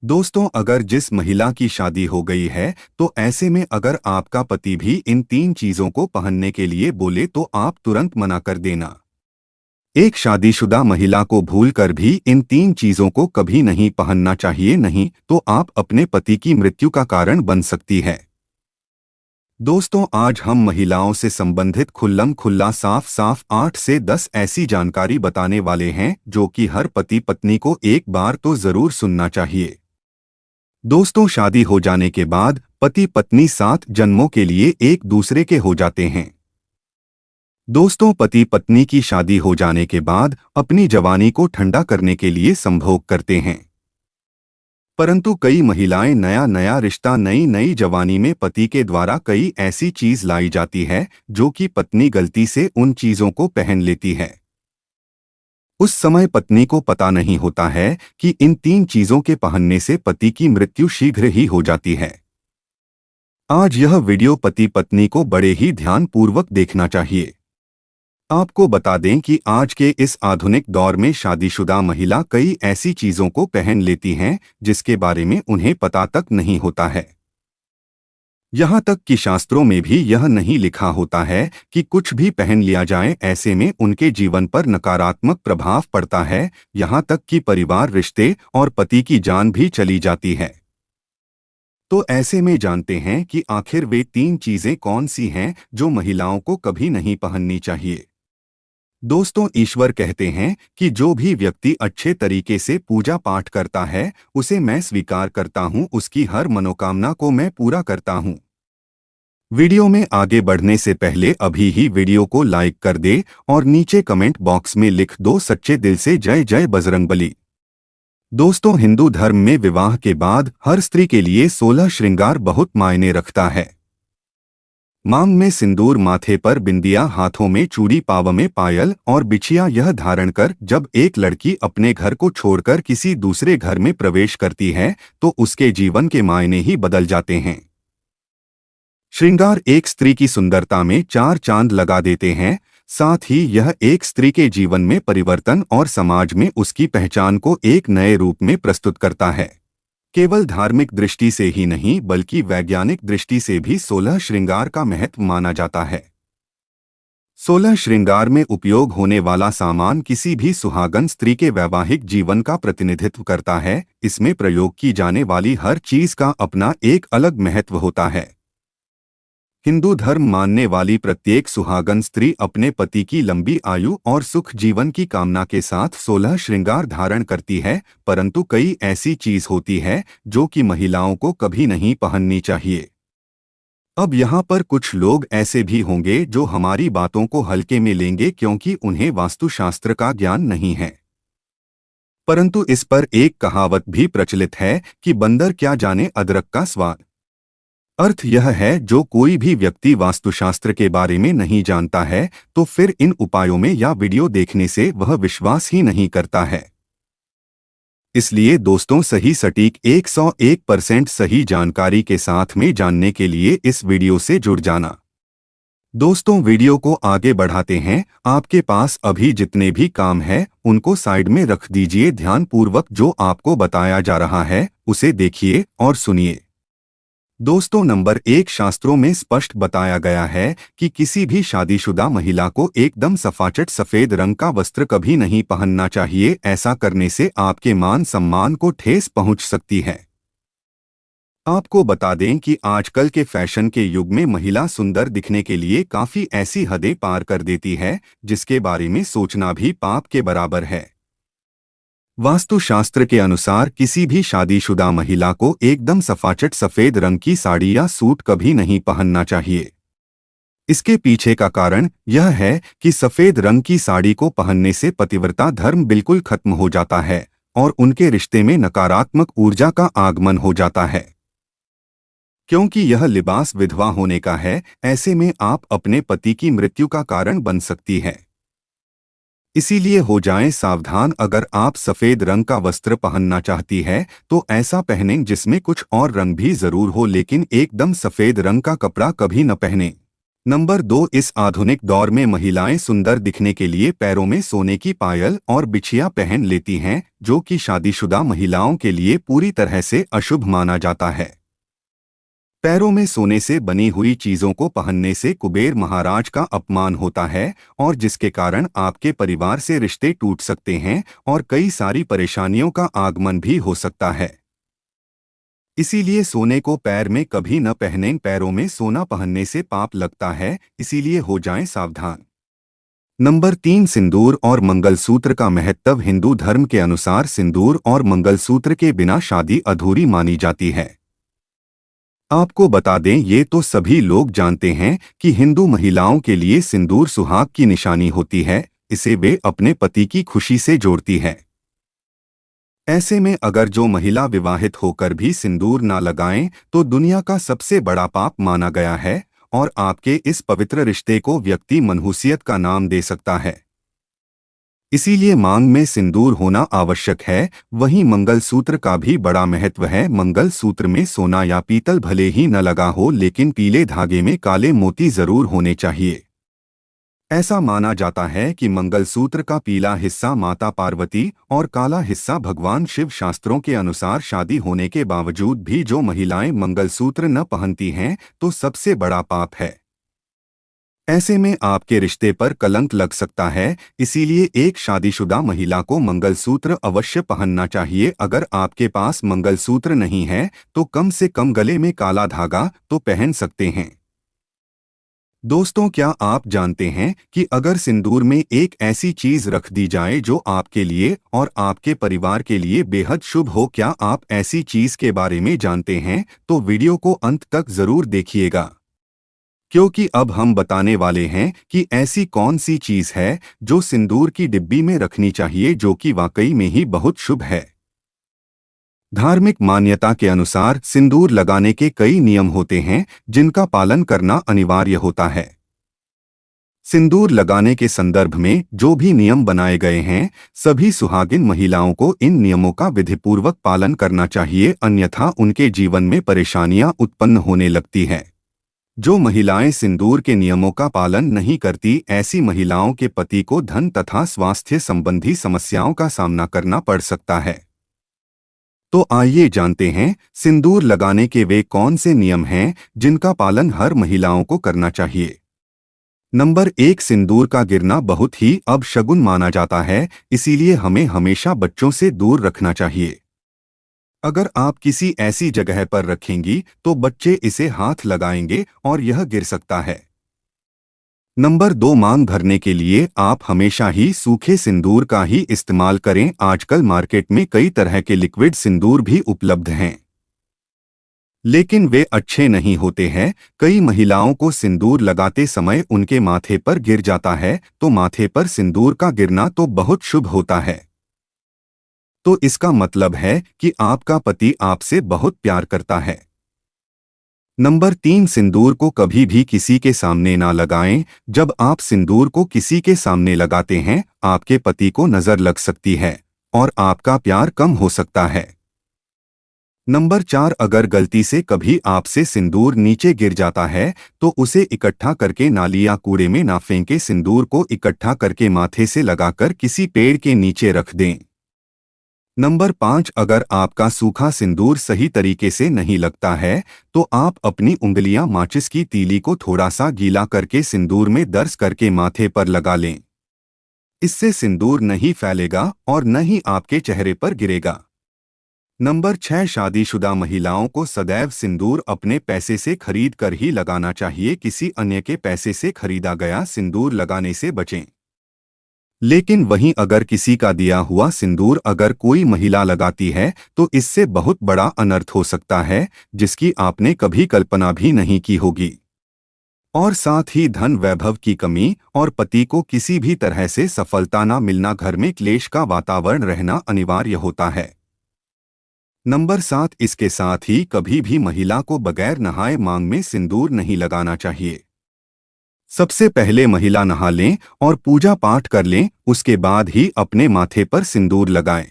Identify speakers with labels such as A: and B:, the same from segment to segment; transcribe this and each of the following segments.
A: दोस्तों, अगर जिस महिला की शादी हो गई है तो ऐसे में अगर आपका पति भी इन तीन चीजों को पहनने के लिए बोले तो आप तुरंत मना कर देना। एक शादीशुदा महिला को भूलकर भी इन तीन चीजों को कभी नहीं पहनना चाहिए, नहीं तो आप अपने पति की मृत्यु का कारण बन सकती है। दोस्तों, आज हम महिलाओं से संबंधित खुल्लम खुल्ला साफ साफ 8 से 10 ऐसी जानकारी बताने वाले हैं जो कि हर पति पत्नी को एक बार तो जरूर सुनना चाहिए। दोस्तों, शादी हो जाने के बाद पति पत्नी 7 जन्मों के लिए एक दूसरे के हो जाते हैं। दोस्तों, पति पत्नी की शादी हो जाने के बाद अपनी जवानी को ठंडा करने के लिए संभोग करते हैं, परंतु कई महिलाएं नया नया रिश्ता नई नई जवानी में पति के द्वारा कई ऐसी चीज लाई जाती है जो कि पत्नी गलती से उन चीजों को पहन लेती है। उस समय पत्नी को पता नहीं होता है कि इन तीन चीजों के पहनने से पति की मृत्यु शीघ्र ही हो जाती है। आज यह वीडियो पति पत्नी को बड़े ही ध्यानपूर्वक देखना चाहिए। आपको बता दें कि आज के इस आधुनिक दौर में शादीशुदा महिला कई ऐसी चीजों को पहन लेती हैं जिसके बारे में उन्हें पता तक नहीं होता है। यहाँ तक कि शास्त्रों में भी यह नहीं लिखा होता है कि कुछ भी पहन लिया जाए, ऐसे में उनके जीवन पर नकारात्मक प्रभाव पड़ता है, यहाँ तक कि परिवार, रिश्ते और पति की जान भी चली जाती है। तो ऐसे में जानते हैं कि आखिर वे तीन चीजें कौन सी हैं जो महिलाओं को कभी नहीं पहननी चाहिए। दोस्तों, ईश्वर कहते हैं कि जो भी व्यक्ति अच्छे तरीके से पूजा पाठ करता है उसे मैं स्वीकार करता हूं, उसकी हर मनोकामना को मैं पूरा करता हूं। वीडियो में आगे बढ़ने से पहले अभी ही वीडियो को लाइक कर दे और नीचे कमेंट बॉक्स में लिख दो सच्चे दिल से जय जय बजरंगबली। दोस्तों, हिंदू धर्म में विवाह के बाद हर स्त्री के लिए 16 श्रृंगार बहुत मायने रखता है। मांग में सिंदूर, माथे पर बिंदिया, हाथों में चूड़ी, पाव में पायल और बिछिया, यह धारण कर जब एक लड़की अपने घर को छोड़कर किसी दूसरे घर में प्रवेश करती है तो उसके जीवन के मायने ही बदल जाते हैं। श्रृंगार एक स्त्री की सुंदरता में 4 चांद लगा देते हैं, साथ ही यह एक स्त्री के जीवन में परिवर्तन और समाज में उसकी पहचान को एक नए रूप में प्रस्तुत करता है। केवल धार्मिक दृष्टि से ही नहीं बल्कि वैज्ञानिक दृष्टि से भी 16 श्रृंगार का महत्व माना जाता है। 16 श्रृंगार में उपयोग होने वाला सामान किसी भी सुहागन स्त्री के वैवाहिक जीवन का प्रतिनिधित्व करता है। इसमें प्रयोग की जाने वाली हर चीज का अपना एक अलग महत्व होता है। हिंदू धर्म मानने वाली प्रत्येक सुहागन स्त्री अपने पति की लंबी आयु और सुख जीवन की कामना के साथ 16 श्रृंगार धारण करती है, परंतु कई ऐसी चीज होती है जो कि महिलाओं को कभी नहीं पहननी चाहिए। अब यहाँ पर कुछ लोग ऐसे भी होंगे जो हमारी बातों को हल्के में लेंगे क्योंकि उन्हें वास्तुशास्त्र का ज्ञान नहीं है, परंतु इस पर एक कहावत भी प्रचलित है कि बंदर क्या जाने अदरक का स्वाद। अर्थ यह है, जो कोई भी व्यक्ति वास्तुशास्त्र के बारे में नहीं जानता है तो फिर इन उपायों में या वीडियो देखने से वह विश्वास ही नहीं करता है। इसलिए दोस्तों, सही सटीक 101% सही जानकारी के साथ में जानने के लिए इस वीडियो से जुड़ जाना। दोस्तों, वीडियो को आगे बढ़ाते हैं। आपके पास अभी जितने भी काम है उनको साइड में रख दीजिए, ध्यानपूर्वक जो आपको बताया जा रहा है उसे देखिए और सुनिए। दोस्तों, नंबर 1, शास्त्रों में स्पष्ट बताया गया है कि किसी भी शादीशुदा महिला को एकदम सफाचट सफेद रंग का वस्त्र कभी नहीं पहनना चाहिए। ऐसा करने से आपके मान सम्मान को ठेस पहुंच सकती है। आपको बता दें कि आजकल के फैशन के युग में महिला सुंदर दिखने के लिए काफी ऐसी हदें पार कर देती है जिसके बारे में सोचना भी पाप के बराबर है। वास्तुशास्त्र के अनुसार किसी भी शादीशुदा महिला को एकदम सफाचट सफेद रंग की साड़ी या सूट कभी नहीं पहनना चाहिए। इसके पीछे का कारण यह है कि सफेद रंग की साड़ी को पहनने से पतिव्रता धर्म बिल्कुल खत्म हो जाता है और उनके रिश्ते में नकारात्मक ऊर्जा का आगमन हो जाता है। क्योंकि यह लिबास विधवा होने का है, ऐसे में आप अपने पति की मृत्यु का कारण बन सकती है। इसीलिए हो जाएं सावधान। अगर आप सफेद रंग का वस्त्र पहनना चाहती है तो ऐसा पहनें जिसमें कुछ और रंग भी जरूर हो, लेकिन एकदम सफेद रंग का कपड़ा कभी न पहनें। नंबर 2, इस आधुनिक दौर में महिलाएं सुंदर दिखने के लिए पैरों में सोने की पायल और बिछिया पहन लेती हैं, जो कि शादीशुदा महिलाओं के लिए पूरी तरह से अशुभ माना जाता है। पैरों में सोने से बनी हुई चीजों को पहनने से कुबेर महाराज का अपमान होता है और जिसके कारण आपके परिवार से रिश्ते टूट सकते हैं और कई सारी परेशानियों का आगमन भी हो सकता है। इसीलिए सोने को पैर में कभी न पहनें। पैरों में सोना पहनने से पाप लगता है, इसीलिए हो जाएं सावधान। नंबर 3, सिंदूर और मंगलसूत्र का महत्व। हिंदू धर्म के अनुसार सिंदूर और मंगलसूत्र के बिना शादी अधूरी मानी जाती है। आपको बता दें, ये तो सभी लोग जानते हैं कि हिंदू महिलाओं के लिए सिंदूर सुहाग की निशानी होती है। इसे वे अपने पति की खुशी से जोड़ती है। ऐसे में अगर जो महिला विवाहित होकर भी सिंदूर ना लगाएं तो दुनिया का सबसे बड़ा पाप माना गया है और आपके इस पवित्र रिश्ते को व्यक्ति मनहूसियत का नाम दे सकता है। इसीलिए मांग में सिंदूर होना आवश्यक है। वहीं मंगलसूत्र का भी बड़ा महत्व है। मंगलसूत्र में सोना या पीतल भले ही न लगा हो, लेकिन पीले धागे में काले मोती जरूर होने चाहिए। ऐसा माना जाता है कि मंगलसूत्र का पीला हिस्सा माता पार्वती और काला हिस्सा भगवान शिव। शास्त्रों के अनुसार शादी होने के बावजूद भी जो महिलाएं मंगलसूत्र न पहनती हैं तो सबसे बड़ा पाप है। ऐसे में आपके रिश्ते पर कलंक लग सकता है। इसीलिए एक शादीशुदा महिला को मंगलसूत्र अवश्य पहनना चाहिए। अगर आपके पास मंगलसूत्र नहीं है तो कम से कम गले में काला धागा तो पहन सकते हैं। दोस्तों, क्या आप जानते हैं कि अगर सिंदूर में एक ऐसी चीज रख दी जाए जो आपके लिए और आपके परिवार के लिए बेहद शुभ हो? क्या आप ऐसी चीज के बारे में जानते हैं? तो वीडियो को अंत तक जरूर देखिएगा, क्योंकि अब हम बताने वाले हैं कि ऐसी कौन सी चीज है जो सिंदूर की डिब्बी में रखनी चाहिए, जो कि वाकई में ही बहुत शुभ है। धार्मिक मान्यता के अनुसार सिंदूर लगाने के कई नियम होते हैं जिनका पालन करना अनिवार्य होता है। सिंदूर लगाने के संदर्भ में जो भी नियम बनाए गए हैं, सभी सुहागिन महिलाओं को इन नियमों का विधिपूर्वक पालन करना चाहिए, अन्यथा उनके जीवन में परेशानियां उत्पन्न होने लगती हैं। जो महिलाएं सिंदूर के नियमों का पालन नहीं करती, ऐसी महिलाओं के पति को धन तथा स्वास्थ्य संबंधी समस्याओं का सामना करना पड़ सकता है। तो आइए जानते हैं सिंदूर लगाने के वे कौन से नियम हैं जिनका पालन हर महिलाओं को करना चाहिए। नंबर 1, सिंदूर का गिरना बहुत ही अपशगुन माना जाता है, इसीलिए हमें हमेशा बच्चों से दूर रखना चाहिए। अगर आप किसी ऐसी जगह पर रखेंगी तो बच्चे इसे हाथ लगाएंगे और यह गिर सकता है। नंबर 2, मांग भरने के लिए आप हमेशा ही सूखे सिंदूर का ही इस्तेमाल करें। आजकल मार्केट में कई तरह के लिक्विड सिंदूर भी उपलब्ध हैं, लेकिन वे अच्छे नहीं होते हैं। कई महिलाओं को सिंदूर लगाते समय उनके माथे पर गिर जाता है, तो माथे पर सिंदूर का गिरना तो बहुत शुभ होता है। तो इसका मतलब है कि आपका पति आपसे बहुत प्यार करता है। नंबर 3, सिंदूर को कभी भी किसी के सामने ना लगाएं। जब आप सिंदूर को किसी के सामने लगाते हैं, आपके पति को नजर लग सकती है और आपका प्यार कम हो सकता है। नंबर 4, अगर गलती से कभी आपसे सिंदूर नीचे गिर जाता है तो उसे इकट्ठा करके नाली या कूड़े में ना फेंके। सिंदूर को इकट्ठा करके माथे से लगाकर किसी पेड़ के नीचे रख दें। नंबर 5, अगर आपका सूखा सिंदूर सही तरीके से नहीं लगता है तो आप अपनी उंगलियां माचिस की तीली को थोड़ा सा गीला करके सिंदूर में दर्ज करके माथे पर लगा लें। इससे सिंदूर नहीं फैलेगा और न ही आपके चेहरे पर गिरेगा। नंबर 6, शादीशुदा महिलाओं को सदैव सिंदूर अपने पैसे से खरीद कर ही लगाना चाहिए। किसी अन्य के पैसे से खरीदा गया सिंदूर लगाने से बचें। लेकिन वहीं अगर किसी का दिया हुआ सिंदूर अगर कोई महिला लगाती है तो इससे बहुत बड़ा अनर्थ हो सकता है, जिसकी आपने कभी कल्पना भी नहीं की होगी। और साथ ही धन वैभव की कमी और पति को किसी भी तरह से सफलता न मिलना, घर में क्लेश का वातावरण रहना अनिवार्य होता है। नंबर 7, इसके साथ ही कभी भी महिला को बगैर नहाए मांग में सिंदूर नहीं लगाना चाहिए। सबसे पहले महिला नहा लें और पूजा पाठ कर लें, उसके बाद ही अपने माथे पर सिंदूर लगाएं।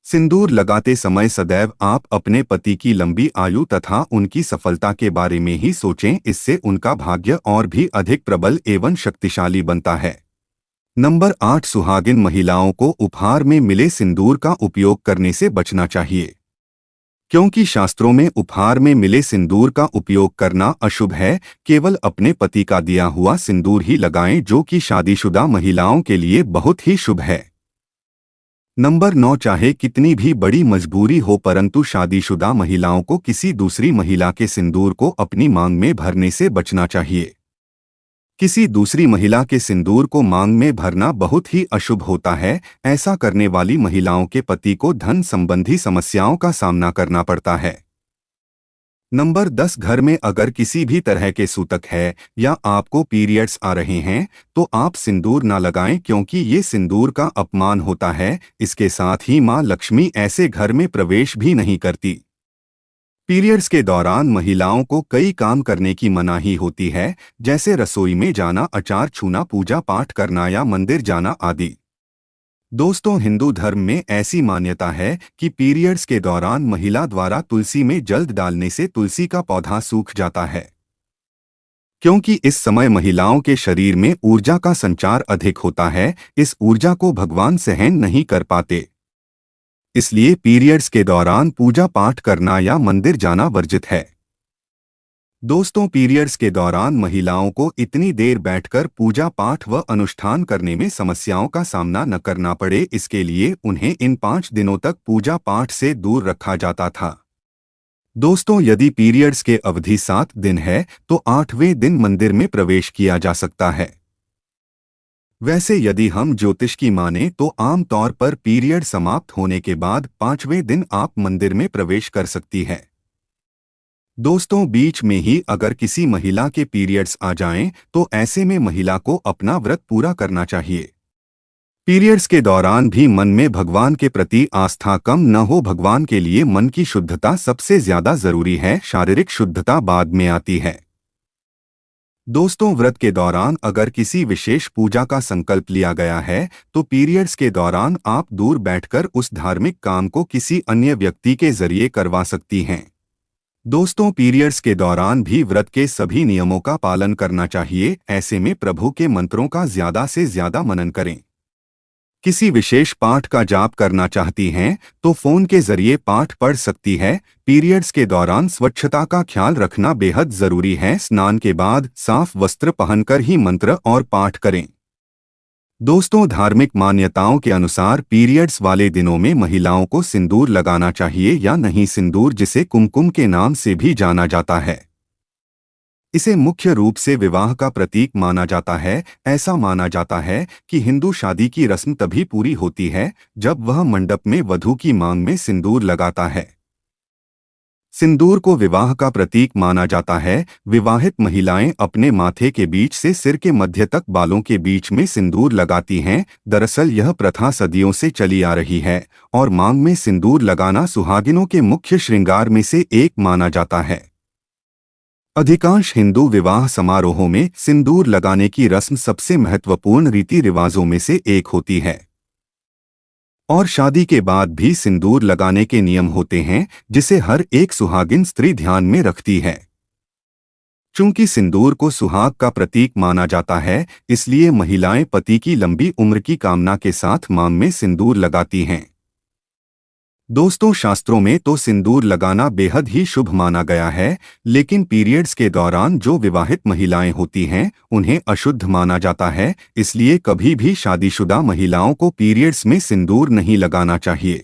A: सिंदूर लगाते समय सदैव आप अपने पति की लंबी आयु तथा उनकी सफलता के बारे में ही सोचें, इससे उनका भाग्य और भी अधिक प्रबल एवं शक्तिशाली बनता है। नंबर 8, सुहागिन महिलाओं को उपहार में मिले सिंदूर का उपयोग करने से बचना चाहिए, क्योंकि शास्त्रों में उपहार में मिले सिंदूर का उपयोग करना अशुभ है। केवल अपने पति का दिया हुआ सिंदूर ही लगाएं, जो कि शादीशुदा महिलाओं के लिए बहुत ही शुभ है। नंबर 9, चाहे कितनी भी बड़ी मजबूरी हो, परंतु शादीशुदा महिलाओं को किसी दूसरी महिला के सिंदूर को अपनी मांग में भरने से बचना चाहिए। किसी दूसरी महिला के सिंदूर को मांग में भरना बहुत ही अशुभ होता है। ऐसा करने वाली महिलाओं के पति को धन संबंधी समस्याओं का सामना करना पड़ता है। नंबर 10, घर में अगर किसी भी तरह के सूतक है या आपको पीरियड्स आ रहे हैं तो आप सिंदूर ना लगाएं, क्योंकि ये सिंदूर का अपमान होता है। इसके साथ ही मां लक्ष्मी ऐसे घर में प्रवेश भी नहीं करती। पीरियड्स के दौरान महिलाओं को कई काम करने की मनाही होती है, जैसे रसोई में जाना, अचार छूना, पूजा पाठ करना या मंदिर जाना आदि। दोस्तों, हिंदू धर्म में ऐसी मान्यता है कि पीरियड्स के दौरान महिला द्वारा तुलसी में जल डालने से तुलसी का पौधा सूख जाता है, क्योंकि इस समय महिलाओं के शरीर में ऊर्जा का संचार अधिक होता है। इस ऊर्जा को भगवान सहन नहीं कर पाते, इसलिए पीरियड्स के दौरान पूजा पाठ करना या मंदिर जाना वर्जित है। दोस्तों, पीरियड्स के दौरान महिलाओं को इतनी देर बैठकर पूजा पाठ व अनुष्ठान करने में समस्याओं का सामना न करना पड़े, इसके लिए उन्हें इन 5 दिनों तक पूजा पाठ से दूर रखा जाता था। दोस्तों, यदि पीरियड्स के अवधि 7 दिन है तो 8वें दिन मंदिर में प्रवेश किया जा सकता है। वैसे यदि हम ज्योतिष की माने तो आम तौर पर पीरियड समाप्त होने के बाद 5वें दिन आप मंदिर में प्रवेश कर सकती है। दोस्तों, बीच में ही अगर किसी महिला के पीरियड्स आ जाएं तो ऐसे में महिला को अपना व्रत पूरा करना चाहिए। पीरियड्स के दौरान भी मन में भगवान के प्रति आस्था कम न हो। भगवान के लिए मन की शुद्धता सबसे ज्यादा जरूरी है, शारीरिक शुद्धता बाद में आती है। दोस्तों, व्रत के दौरान अगर किसी विशेष पूजा का संकल्प लिया गया है तो पीरियड्स के दौरान आप दूर बैठकर उस धार्मिक काम को किसी अन्य व्यक्ति के जरिए करवा सकती हैं। दोस्तों, पीरियड्स के दौरान भी व्रत के सभी नियमों का पालन करना चाहिए। ऐसे में प्रभु के मंत्रों का ज्यादा से ज्यादा मनन करें। किसी विशेष पाठ का जाप करना चाहती हैं तो फोन के जरिए पाठ पढ़ सकती है। पीरियड्स के दौरान स्वच्छता का ख्याल रखना बेहद जरूरी है। स्नान के बाद साफ वस्त्र पहनकर ही मंत्र और पाठ करें। दोस्तों, धार्मिक मान्यताओं के अनुसार पीरियड्स वाले दिनों में महिलाओं को सिंदूर लगाना चाहिए या नहीं। सिंदूर, जिसे कुमकुम के नाम से भी जाना जाता है, इसे मुख्य रूप से विवाह का प्रतीक माना जाता है। ऐसा माना जाता है कि हिंदू शादी की रस्म तभी पूरी होती है जब वह मंडप में वधू की मांग में सिंदूर लगाता है। सिंदूर को विवाह का प्रतीक माना जाता है। विवाहित महिलाएं अपने माथे के बीच से सिर के मध्य तक बालों के बीच में सिंदूर लगाती हैं। दरअसल यह प्रथा सदियों से चली आ रही है और मांग में सिंदूर लगाना सुहागिनों के मुख्य श्रृंगार में से एक माना जाता है। अधिकांश हिंदू विवाह समारोहों में सिंदूर लगाने की रस्म सबसे महत्वपूर्ण रीति रिवाजों में से एक होती है और शादी के बाद भी सिंदूर लगाने के नियम होते हैं, जिसे हर एक सुहागिन स्त्री ध्यान में रखती है। चूंकि सिंदूर को सुहाग का प्रतीक माना जाता है, इसलिए महिलाएं पति की लंबी उम्र की कामना के साथ मांग में सिंदूर लगाती हैं। दोस्तों, शास्त्रों में तो सिंदूर लगाना बेहद ही शुभ माना गया है, लेकिन पीरियड्स के दौरान जो विवाहित महिलाएं होती हैं उन्हें अशुद्ध माना जाता है। इसलिए कभी भी शादीशुदा महिलाओं को पीरियड्स में सिंदूर नहीं लगाना चाहिए।